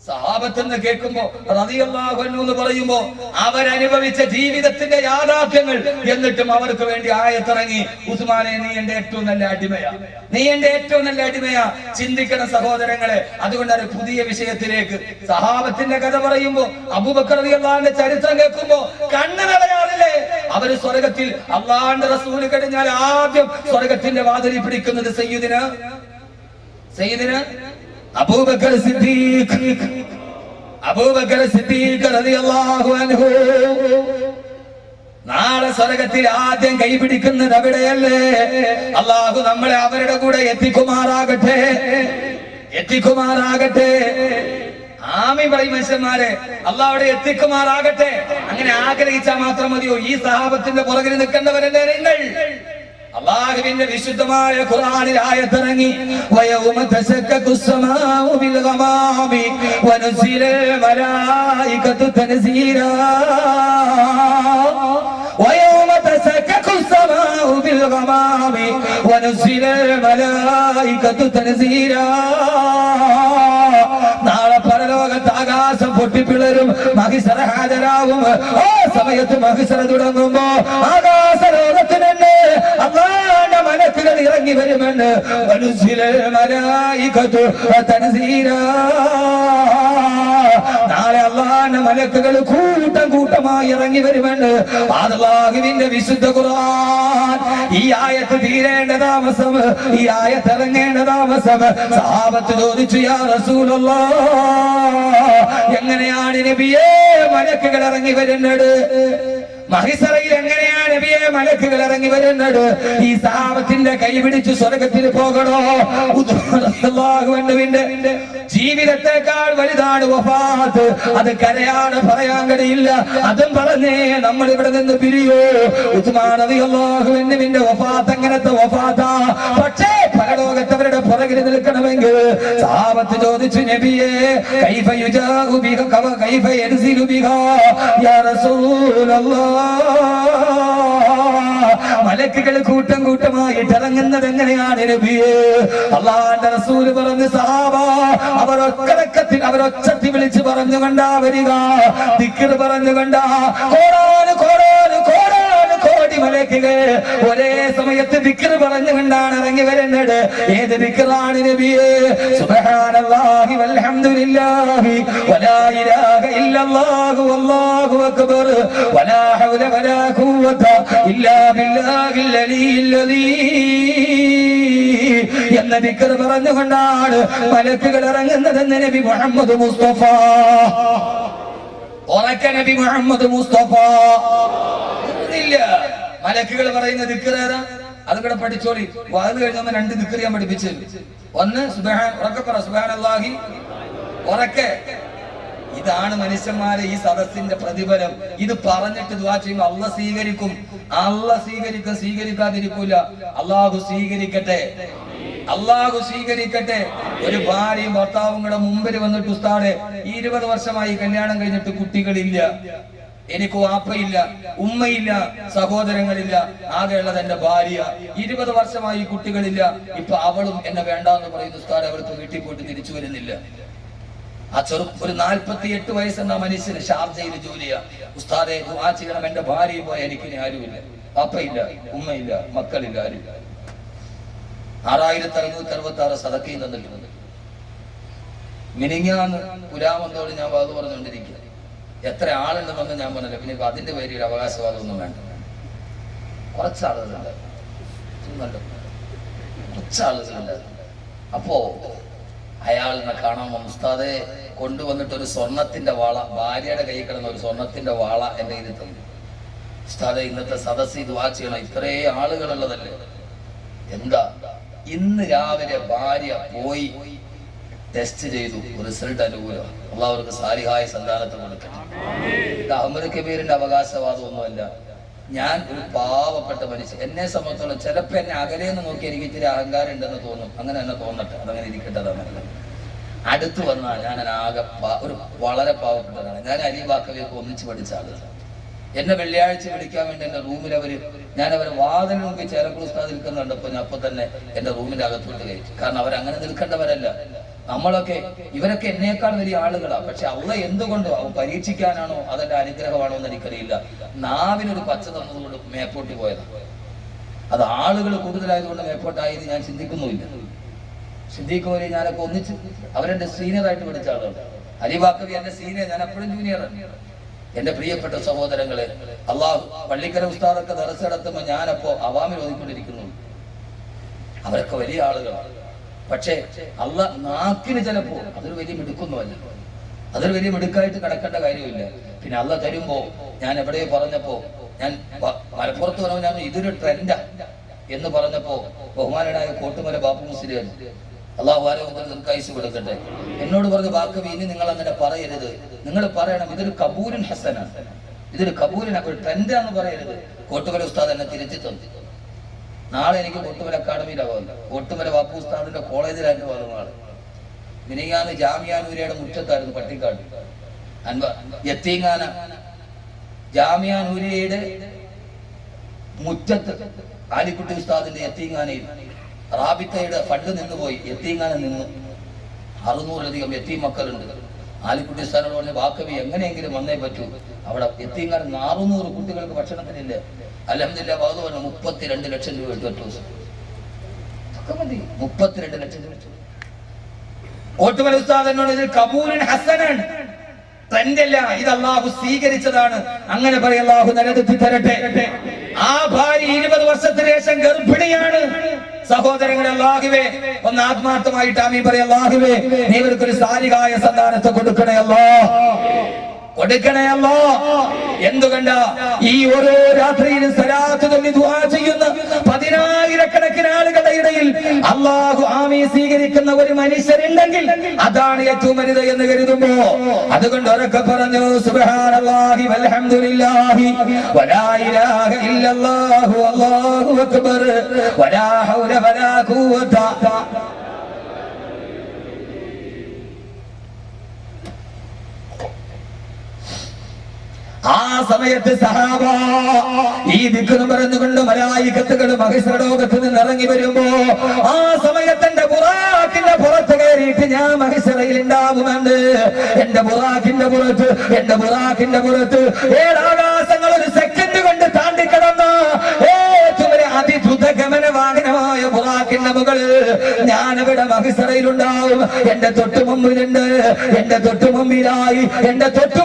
സഹാബത്തെന്ന് കേൾക്കുമ്പോ റളിയല്ലാഹു അൻഹു എന്ന് പറയുമ്പോ അവരനുഭവിച്ച ജീവിതത്തിന്റെ യാഥാർത്ഥ്യങ്ങൾ, എന്നിട്ടും അവർക്ക് വേണ്ടി ആയത്തിറങ്ങി, ഉസ്മാനെ നീ എന്റെ ഏറ്റവും നല്ല അടിമയാ, നീ എന്റെ ഏറ്റവും നല്ല അടിമയാ. ചിന്തിക്കണം സഹോദരങ്ങളെ. അതുകൊണ്ടാണ് പുതിയ വിഷയത്തിലേക്ക് സഹാബത്തിന്റെ കഥ പറയുമ്പോ, അബൂബക്കർ റളിയല്ലാഹുവിന്റെ ചരിത്രം കേൾക്കുമ്പോ കണ്ണ് നിറയാറില്ലേ? അവര് സ്വർഗത്തിൽ അല്ലാഹുവിന്റെ റസൂൽ കഴിഞ്ഞാൽ ആദ്യം സ്വർഗത്തിന്റെ വാതിലിൽ പിടിക്കുന്നത് സയ്യിദിന അബൂബക്കർ സിദ്ദീഖ് റളിയല്ലാഹു അൻഹു. നാളെ സ്വർഗത്തിൽ ആദ്യം കൈപിടിക്കുന്നത് അവിടെയല്ലേ? അല്ലാഹു നമ്മളെ അവരുടെ കൂടെ എത്തിക്കുമാറാകട്ടെ. ആമീൻ പറയും മനുഷ്യന്മാരെ. അല്ലാഹുവിടെ എത്തിക്കുമാറാകട്ടെ. അങ്ങനെ ആഗ്രഹിച്ചാൽ മാത്രം മതിയോ? ഈ സഹാബത്തിന്റെ പുറകിൽ നിൽക്കേണ്ടവരല്ലേ നിങ്ങൾ? അല്ലാഹുവിന്റെ വിശുദ്ധമായ ഖുർആനിൽ ആയത്തിറങ്ങി, വയൗമ തശക്കക്കു സ്സമാഉ ബിൽ ഗമാമി വനുസിലൽ മലായികതു തൻസീലാ. വയൗമ തശക്കക്കു സ്സമാഉ ബിൽ ഗമാമി വനുസിലൽ മലായികതു തൻസീലാ. നാളെ പരലോകത്ത് ആകാശം പൊട്ടിപ്പിളരും, മഹിസറ ഹാജരാവും. ആ സമയത്ത് മഹിസറ തുടങ്ങുമ്പോ ആകാശ ലോകത്തിന് അല്ലാഹുവിന്റെ മലക്കുകൾ ഇറങ്ങി വരുമെന്ന്. നാളെ അല്ലാഹുവിന്റെ മലക്കുകൾ കൂട്ടമായി ഇറങ്ങി വരുമെന്ന് അല്ലാഹുവിന്റെ വിശുദ്ധ ഖുർആൻ. ഈ ആയത്ത് തീരേണ്ട താമസം, ഈ ആയത്ത് ഇറങ്ങേണ്ട താമസം സഹാബത്ത് ചോദിച്ചു, യാ റസൂലല്ലാഹ്, എങ്ങനെയാണ് നബിയേ മലക്കുകൾ ഇറങ്ങി വരുന്നത്? മഹിസറയിൽ എങ്ങനെയാണ് നബിയെ മലക്കുകൾ ഇറങ്ങി വരുന്നത്? ഈ സഹാബത്തിന്റെ കൈ പിടിച്ച് സ്വർഗത്തിൽ പോകണോ? അല്ലാഹുവിന്റെ ജീവിതത്തെക്കാൾ വലുതാണ് വഫാത്ത്. അത് കരയാണ്, പറയാൻ കഴിയില്ല. അതും പറഞ്ഞേ നമ്മൾ ഇവിടെ നിന്ന് പിരിയോ? ഉസ്മാൻ റളിയല്ലാഹുവിന്റെ വഫാത്ത് എങ്ങനത്തെ വഫാത്താ? പക്ഷേ പരലോകത്തവരുടെ പുറകിൽ നിൽക്കണമെങ്കിൽ സഹാബത്ത് ചോദിച്ചു, നബിയെ കൈഫ യുജാഉ ബിക കൈഫ യൻസിലു ബിക യാ റസൂലല്ലാഹ്. മലക്കുകൾ കൂട്ടമായിട്ട് ഇറങ്ങുന്നത് എങ്ങനെയാണ് നബിയേ? അല്ലാഹുവിന്റെ റസൂൽ പറഞ്ഞു, സഹാബ അവരൊച്ചത്തി വിളിച്ച് പറഞ്ഞുകൊണ്ടാ വരിക, ദിക്ർ പറഞ്ഞുകൊണ്ടാ. കോടി മലക്കുകൾ ഒരേ സമയത്ത് ദിക്ർ പറഞ്ഞുകൊണ്ടാണ് ഇറങ്ങി വരുന്നത്. ഏത് ദിക്റാണ് നബിയേ? സുബ്ഹാനല്ലാഹി വൽഹംദുലില്ലാഹി വലാ ഇലാഹ ഇല്ലല്ലാഹു വല്ലാഹു അക്ബർ വലാ ഹൗല വലാ ഖുവത ഇല്ലാ ബില്ലാഹിൽ അലിയിൽ അലീം എന്ന ദിക്ർ പറഞ്ഞുകൊണ്ടാണ് മലക്കുകൾ ഇറങ്ങുന്നതെന്ന് നബി മുഹമ്മദ് മുസ്തഫ. ഉറക്കെ നബി മുഹമ്മദ് മുസ്തഫ. മലക്കുകൾ പറയുന്ന ദിക്ർ ഏതാ? അതും കൂടെ പഠിച്ചോളി. വാത് കഴിഞ്ഞ രണ്ട് ദിക്ർ ഞാൻ പഠിപ്പിച്ചു. ഒന്ന് സുബ്ഹാനല്ലാഹി, ഉറക്കെ. ഇതാണ് മനുഷ്യന്മാരെ ഈ സദസ്സിന്റെ പ്രതിഫലം. ഇത് പറഞ്ഞിട്ട് ദുആ ചെയ്യുമ്പോൾ അല്ലാഹ് സ്വീകരിക്കും. സ്വീകരിക്കാതിരിക്കൂല. അല്ലാഹു സ്വീകരിക്കട്ടെ. ഒരു ഭാര്യയും ഭർത്താവും കൂടെ മുമ്പിൽ വന്നിട്ട്, ഉസ്താദേ 20 വർഷമായി കല്യാണം കഴിഞ്ഞിട്ട് കുട്ടികളില്ല, എനിക്ക് വാപ്പയില്ല, ഉമ്മയില്ല, സഹോദരങ്ങളില്ല, ആകെയുള്ളത് എന്റെ ഭാര്യ. 20 വർഷമായി കുട്ടികളില്ല, ഇപ്പൊ അവളും എന്നെ വേണ്ടാന്ന് പറയുന്നു. ഉസ്താദേ അവൾക്ക് വീട്ടിൽ പോയിട്ട് തിരിച്ചു വരുന്നില്ല. ആ ഒരു 48 വയസ്സെന്ന മനുഷ്യന് ഷാർജയിൽ ജോലിയാ. ഉസ്താദേ ദുആ ചെയ്യണം, എന്റെ ഭാര്യയും പോയ എനിക്ക് ആരുമില്ല, വാപ്പയില്ല, ഉമ്മയില്ല, മക്കളില്ല, ആരുമില്ല. 6666 സദക്കയും തന്നിട്ടുണ്ട്. മിനിങ്ങാന്ന് പുരാമന്തോട് ഞാൻ വാത് പറഞ്ഞുകൊണ്ടിരിക്കുക. എത്ര ആളുണ്ടെന്നൊന്നും ഞാൻ പറഞ്ഞില്ല. പിന്നെ അതിന്റെ പേരിൽ അവകാശവാദമൊന്നും വേണ്ട. കുറച്ചാളുകളുണ്ട്. അപ്പോ അയാളിനെ കാണാൻ ഉസ്താദെ കൊണ്ടുവന്നിട്ട് ഒരു സ്വർണത്തിന്റെ വാള, ഭാര്യയുടെ കൈ കിടന്ന ഒരു സ്വർണത്തിന്റെ വാള എന്റെ കയ്യിൽ തന്നു. ഉസ്താദെ ഇന്നത്തെ സദസ്സിൽ ദുആ ചെയ്യണം, ഇത്രേ ആളുകളുള്ളതല്ലേ. എന്താ? ഇന്ന് രാവിലെ ഭാര്യ പോയി ടെസ്റ്റ് ചെയ്തു, റിസൾട്ട് അനുകൂലം. അല്ലാഹു അവർക്ക് സാലിഹായ സന്താനത്തെ കൊടുക്കട്ടെ. ഇത് അഹ്മദ് കബീറിന്റെ അവകാശവാദമൊന്നുമല്ല. ഞാൻ ഒരു പാവപ്പെട്ട മനുഷ്യൻ. എന്നെ സംബന്ധിച്ചോളം ചിലപ്പോ എന്നെ അകലേന്ന് നോക്കി എനിക്ക് ഇത്തിരി അഹങ്കാരം ഉണ്ടെന്ന് തോന്നും. അങ്ങനെ തന്നെ തോന്നട്ടെ, അതങ്ങനെ ഇരിക്കട്ടെ. അതല്ല, അടുത്ത് വന്നാൽ ഞാൻ ആകെ ഒരു വളരെ പാവപ്പെട്ടതാണ്. ഞാൻ അലിബാക്കലേക്ക് ഒന്നിച്ച് പഠിച്ച ആളാണ്. എന്നെ വെള്ളിയാഴ്ച വിളിക്കാൻ വേണ്ടി എന്റെ റൂമിൽ ഞാൻ അവരെ വാതിൽ നോക്കി ചേരക്കുൾ ഉസ്താദ് നിൽക്കുന്നുണ്ടപ്പോ ഞാൻ അപ്പൊ തന്നെ എന്റെ റൂമിന്റെ അകത്തോട്ട് കയറ്റി. കാരണം അവരങ്ങനെ നിൽക്കേണ്ടവരല്ല. നമ്മളൊക്കെ ഇവരൊക്കെ എന്നേക്കാൾ വലിയ ആളുകളാണ്. പക്ഷെ അള്ളാഹ് എന്തുകൊണ്ടോ അവൻ പരീക്ഷിക്കാനാണോ അതിന്റെ അനുഗ്രഹമാണോ എന്ന് എനിക്കറിയില്ല. നാവിനൊരു പച്ച തന്നതുകൊണ്ട് മേപ്പോട്ടി പോയതാണ്. അത് ആളുകൾ കൂടുതലായതുകൊണ്ട് മേപ്പോട്ടായത് ഞാൻ ചിന്തിക്കുന്നുമില്ല. സിദ്ദീഖ് ഞാനൊക്കെ ഒന്നിച്ച് അവരെന്റെ സീനിയറായിട്ട് പഠിച്ച ആളുകൾ. അലിബാക്കവി എന്റെ സീനിയർ, ഞാൻ എപ്പോഴും ജൂനിയറാണ്. എന്റെ പ്രിയപ്പെട്ട സഹോദരങ്ങളെ, അള്ളാഹു പള്ളിക്കര ഉസ്താദൊക്കെ ദർസ് നടത്തുമ്പോൾ ഞാനപ്പോ അവാമിൽ ഓതിക്കൊണ്ടിരിക്കുന്നു. അവരൊക്കെ വലിയ ആളുകളാണ്. പക്ഷേ അള്ളാഹ് നാക്കിന് ചിലപ്പോ അതൊരു വലിയ മിടുക്കൊന്നുമല്ല, അതൊരു വലിയ മിടുക്കായിട്ട് കിടക്കേണ്ട കാര്യമില്ല. പിന്നെ അള്ളാഹ് തരുമ്പോ, ഞാൻ എവിടെയോ പറഞ്ഞപ്പോ, ഞാൻ മലപ്പുറത്ത് പറഞ്ഞ ഞാൻ ഇതൊരു ട്രെൻഡാ എന്ന് പറഞ്ഞപ്പോ ബഹുമാനനായ കോട്ടുമല ബാപ്പു മുസ്ലിയാർ അള്ളാഹു ആരോഗ്യം കൊടുക്കട്ടെ, എന്നോട് പറഞ്ഞു, ബാക്കവി ഇനി നിങ്ങൾ അങ്ങനെ പറയരുത്, നിങ്ങൾ പറയണം ഇതൊരു കബൂലിൻ ഹസനാണ്, ഇതൊരു കബൂലിൻ ട്രെൻഡാന്ന് പറയരുത്. കോട്ടുമല ഉസ്താദ് എന്നെ തിരുത്തി തന്നു. നാളെ എനിക്ക് കോട്ടുമല അക്കാഡമിയിലാവുമല്ലോ, കോട്ടുമല ബാപ്പു ഉസ്താദിന്റെ കോളേജിലായിട്ട് പോകുന്ന ആള്. മിനിങ്ങാന്ന് ജാമിയാനൂരിയുടെ മുറ്റത്തായിരുന്നു പട്ടിക്കാട് യത്തീങ്ങാന ജാമിയാനൂരിയുടെ മുറ്റത്ത് ആലിക്കുട്ടി ഉസ്താദിന്റെ യത്തീങ്ങാനയിൽ റാബിത്തയുടെ ഫണ്ട് നിന്നുപോയി. യത്തീങ്ങാന നിന്ന് 600-ലധികം യത്തീം മക്കളുണ്ട്. ആലിക്കുട്ടി ഉസ്താദിനോട് പറഞ്ഞ, ബാക്കവി എങ്ങനെയെങ്കിലും വന്നേ പറ്റൂ, അവിടെ യത്തീങ്ങാന 600 കുട്ടികൾക്ക് ഭക്ഷണത്തിനില്ല. അൽഹംദുലില്ലാഹ് ബാദു പറഞ്ഞു 32 ലക്ഷം രൂപ എടുത്തു. ഒറ്റ ദിവസം 32 ലക്ഷം രൂപ. കോട്ടുമല ഉസ്താദ് എന്നോട് ഇത് കബൂലിൻ ഹസനാണ്, ട്രെൻഡല്ല, ഇത് അള്ളാഹു സ്വീകരിച്ചതാണ്. അങ്ങനെ പറയും, അള്ളാഹു നിലനിർത്തി തരട്ടെ. ആ ഭാര്യ 20 വർഷത്തിന് ശേഷം ഗർഭിണിയാണ്. സഹോദരങ്ങളെ, അല്ലാഹുവേ ഒന്ന് ആത്മാർത്ഥമായിട്ട് ആമീൻ പറയും. അല്ലാഹുവേ നീ ഇവർക്കൊരു സാലിഹായ സന്താനത്തെ കൊടുക്കണേ അല്ലാഹ്, കൊടുക്കണേ അല്ലാഹ്. എന്തുകണ്ട ഈ ഓരോ രാത്രിയിലും സലാത്ത് ചൊല്ലി ദുആ ചെയ്യുന്ന 10,000-കണക്കിന് ആളുകളുടെ ഇടയിൽ അല്ലാഹു ആമീൻ സ്വീകരിക്കുന്ന ഒരു മനുഷ്യരുണ്ടെങ്കിൽ അതാണ് ഏറ്റവും വലുത് എന്ന് കരുതുമ്പോ, അതുകൊണ്ട് ഉറക്കെ പറഞ്ഞു, സുബ്ഹാനല്ലാഹി വൽഹംദുലില്ലാഹി വലാ ഇലാഹ ഇല്ലല്ലാഹു അല്ലാഹു അക്ബർ വലാ ഹൗല വലാ ഖുവത. ആ സമയത്ത് സഹാബ ഈ ദിക്റും പറഞ്ഞുകൊണ്ട് മലായികത്തുകൾ മഹിസ്രലോകത്ത് നിന്ന് ഇറങ്ങി വരുമ്പോ, ആ സമയത്ത് എന്റെ ബുറാഖിന്റെ പുറത്ത് കയറിയിട്ട് ഞാൻ മഹിസ്രയിൽ ഉണ്ടാവുന്നുണ്ട്. എന്റെ ബുറാഖിന്റെ പുറത്ത് 7 ആകാശങ്ങൾ ഒരു സെക്കൻഡ് കൊണ്ട് താണ്ടിക്കിടന്ന ഏറ്റവും അതിദ്രുതഗമന വാഹനമായ ബുറാഖിന്റെ മുകളിൽ ഞാനവിടെ മഹിസ്രയിലുണ്ടാവും. എന്റെ തൊട്ടു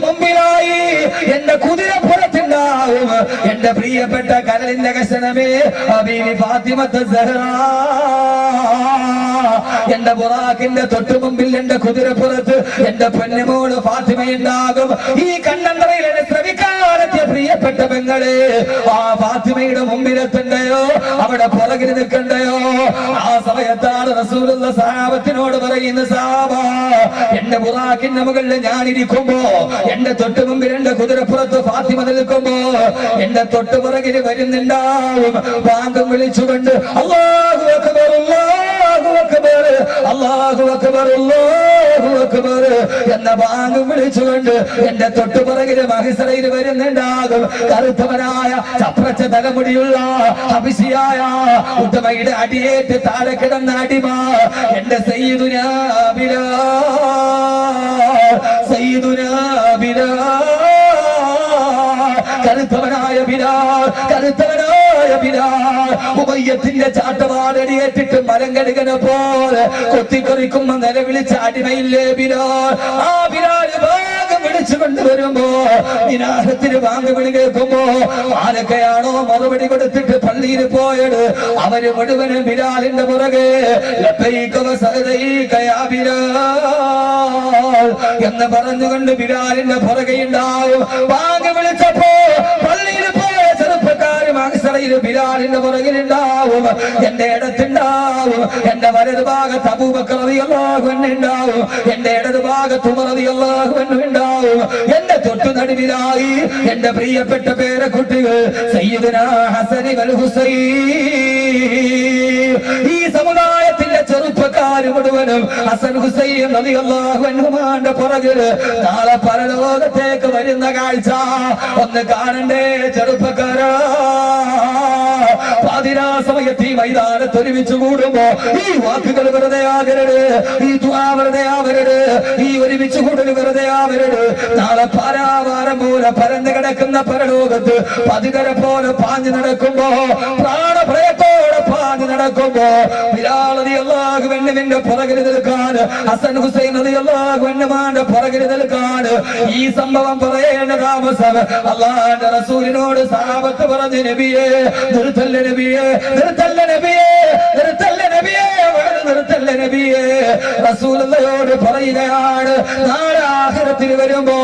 മുമ്പിലായി എന്റെ കുതിരപ്പുറത്തുണ്ടാവും എന്റെ പ്രിയപ്പെട്ട കരളിന്റെ കഷണമേ ഹബീബി ഫാത്തിമത്ത് സഹ്റ. എന്റെ ബുറാഖിന്റെ തൊട്ടു മുമ്പിൽ എന്റെ കുതിരപ്പുറത്ത് എന്റെ പൊന്നുമോള് ഫാത്തിമയുണ്ടാകും. ഈ കണ്ണന്തറയിൽ എന്നെ ശ്രമിക്കാനെത്തിയ പ്രിയപ്പെട്ട പെങ്ങളെ, ആ ഫാത്തിമയുടെ മുമ്പിലെത്തണ്ടയോ, അവിടെ പുറകിൽ നിൽക്കണ്ടയോ? ആ സമയത്താണ് റസൂലുള്ള സഹാബത്തിനോട് പറയുന്ന, സഹാബ എന്റെ ബുറാഖിന്റെ മുകളിൽ ഞാനിരിക്കുമ്പോ, എന്റെ തൊട്ടു മുമ്പിൽ എന്റെ കുതിരപ്പുറത്ത് ഫാത്തിമ നിൽക്കുമ്പോ, എന്റെ തൊട്ടു പുറകിൽ വരുന്നുണ്ടാവും ബാങ്കം വിളിച്ചുകൊണ്ട് അല്ലാഹു അക്ബർ അല്ലാഹു അക്ബർ അല്ലാഹു അക്ബർ അല്ലാഹു അക്ബർ എന്ന ബാങ്കം വിളിച്ചുകൊണ്ട് എന്റെ തൊട്ടു പുറകിൽ മഹിസ്രയിൽ വരുന്നുണ്ടാകും കറുത്തവനായ ചപ്രച്ച തലമുടിയുള്ള ഹബശിയായ ഉത്തമയുടെ അടിയേറ്റ് താഴെ കിടന്ന അടിമ എന്റെ സയ്യിദുനാ ബിലാൽ, കറുത്തവനായ ബിലാൽ ഉബയ്യത്തിന്റെ ചാട്ടവാടടിയേറ്റിട്ട് മരം കഴുകനെ പോലെ കൊത്തിക്കൊറിക്കുമ്പോ നിലവിളിച്ച അടിമയില്ലേ ബിലാൽ. ആ ബിലാൽ ഭാഗം വിളിച്ചു കൊണ്ടുവരുമ്പോ, വിനാഹത്തിന് വാങ്ങി വിളി കേൾക്കുമ്പോ ആരൊക്കെയാണോ മറുപടി കൊടുത്തിട്ട് പള്ളിയിൽ പോയത് അവര് മുഴുവനും ബിലാലിന്റെ പുറകെ ലബ്ബൈക വസഅദൈക യാ ബിലാൽ എന്ന് പറഞ്ഞുകൊണ്ട് ബിലാലിന്റെ പുറകെ ഉണ്ടാവും. വാങ്ങി വിളിച്ചപ്പോ പള്ളിയിൽ പോയ ചെറുപ്പക്കാര് മഹ്ശറയിൽ ബിലാലിന്റെ പുറകിലുണ്ടാവും. എന്റെ ഇടത്തുണ്ടാവും, എന്റെ വലതു ഭാഗത്ത് അബൂബക്കർ റളിയല്ലാഹു അൻഹു ഉണ്ടാവും, എന്റെ ഇടതു ഭാഗത്ത് ഉമർ റളിയല്ലാഹു അൻഹു ഉണ്ടാവും. എന്റെ തൊട്ടു നടുവിലായി എന്റെ പ്രിയപ്പെട്ട പേരക്കുട്ടികൾ സയ്യിദുനാ ഹസൻ വൽ ഹുസൈൻ. ഈ സമുദായത്തിന്റെ ചെറുപ്പക്കാര് മുഴുവനും ഹസൻ ഹുസൈൻ റളിയല്ലാഹു അൻഹുമാന്റെ പുറകിൽ നാളെ പരലോകത്തേക്ക് വരുന്ന കാഴ്ച ഒന്ന് കാണണ്ടേ ചെറുപ്പക്കാരാ? പാതിരാ സമയത്ത് ഈ മൈതാനത്ത് ഒരുമിച്ച് കൂടുമ്പോ ഈ വാക്കുകൾ വെറുതെ ആകരുത്, ഈ ദുആ വെറുതെ ആവരുത്, ഈ ഒരുമിച്ച് കൂടൽ വെറുതെ ആവരുത്. നാളെ പാരാവാരം പോലെ പരന്നു കിടക്കുന്ന പരലോകത്ത് പതികര പോലെ പാഞ്ഞു നടക്കുമ്പോ, പ്രാണഭയത്തോടെ പാഞ്ഞു നടക്കുമ്പോ ബിലാൽ റളിയല്ലാഹു അൻഹുവിന്റെ പുറകിൽ നിൽക്കാൻ, ഹസൻ ഹുസൈൻ റളിയല്ലാഹു അൻഹുമാന്റെ പുറകിൽ നിൽക്കാൻ ഈ സംഭവം പറയേണ്ട താമസം അല്ലാഹുവിന്റെ റസൂലിനോട് സഹാബത്ത് പറഞ്ഞു, നബിയേ നിർത്തല്ല നബിയേ, നിർത്തല്ല നബിയേ, നിർത്തല്ല നബിയേ, നിർത്തല്ല നബിയേ. റസൂലുള്ളാഹിയോട് പറയുകയാണ്, നാളെ ആഖിറത്തിൽ വരുമ്പോ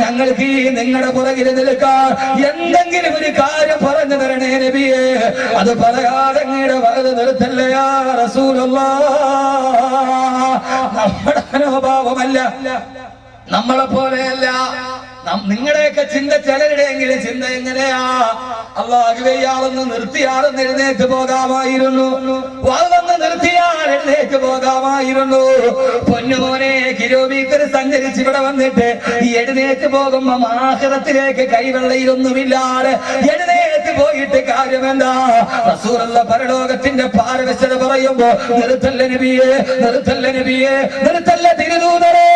ഞങ്ങൾക്ക് ഈ നിങ്ങളുടെ പുറകിൽ നിൽക്കാൻ എന്തെങ്കിലും ഒരു കാര്യം പറഞ്ഞു തരണേ നബിയേ. അത് പറയാതെ അങ്ങയുടെ വലത് നിർത്തല്ല യാ റസൂലുള്ളാഹ്. നമ്മുടെ മനോഭാവമല്ല, നമ്മളെ പോലെയല്ല. നിങ്ങളുടെയൊക്കെ ചിന്ത, ചിലരുടെയെങ്കിലും ചിന്ത എങ്ങനെയാ? അല്ലാഹുവേ ഇയാളൊന്ന് നിർത്തിയാളൊന്ന് എഴുന്നേറ്റ് പോകാമായിരുന്നു, വന്ന് നിർത്തിയാൽ എഴുന്നേറ്റ് പോകാമായിരുന്നു. പൊന്നുമോനെ, കിലോമീറ്റർ സഞ്ചരിച്ച് ഇവിടെ വന്നിട്ട് ഈ എഴുന്നേറ്റ് പോകുമ്പോ ആഖിറത്തിലേക്ക് കൈവെള്ളയിലൊന്നുമില്ലാതെ എഴുന്നേറ്റ് പോയിട്ട് കാര്യമെന്താ? റസൂലുള്ള പരലോകത്തിന്റെ പാരവശ്യത പറയുമ്പോ നിർത്തല്ല നബിയേ, നിർത്തല്ല നബിയേ, നിർത്തല്ല തിരുദൂതരേ,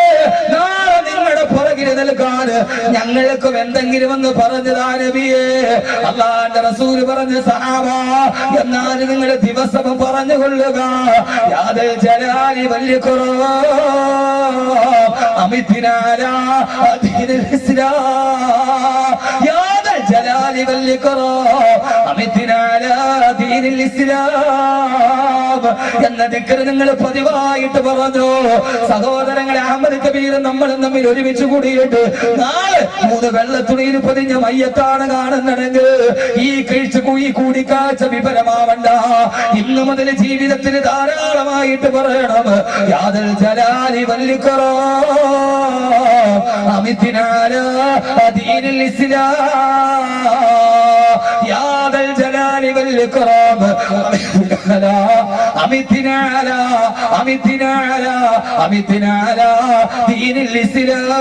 നാളെ നിങ്ങളുടെ പുറകിൽ നിൽക്കാൻ ഞങ്ങൾക്കും എന്തെങ്കിലും ഒന്ന് പറഞ്ഞതാ നബിയേ. അല്ലാഹുവിന്റെ റസൂൽ പറഞ്ഞു, സഹാബ എന്നാൽ നിങ്ങൾ ദിവസം പറഞ്ഞുകൊള്ളുക, യാദൽ ജലാലി വൽഇക്റാം അമിത്നാലാ ദീനുൽ ഇസ്ലാം, യാദൽ ജലാലി വൽഇക്റാം അമിത്നാലാ ദീനുൽ ഇസ്ലാം എന്ന ദിക്ർ നിങ്ങൾ പതിവായിട്ട് പറഞ്ഞു. സഹോദരങ്ങളെ, അഹമ്മദ് കബീറും നമ്മളും തമ്മിൽ ഒരുമിച്ച് കൂടിയിട്ട് നാളെ 3 വെള്ളത്തുണിയിൽ പൊതിഞ്ഞ മയ്യത്താണ് കാണുന്നതെങ്കിൽ ഈ കൂടിക്കാഴ്ച വിപരമാവണ്ട. ഇന്നു മുതൽ ജീവിതത്തിൽ ധാരാളമായിട്ട് പറയണം, യാദൽ ജലാലി വൽഇക്റാം അമിത്നാലാ ദീനുൽ ഇസ്ലാം, യാദൽ ജലാലി വൽഇക്റാം അമിത്നാലാ അമിത്നാലാ അമിത്നാലാ ദീനുൽ ഇസ്ലാം.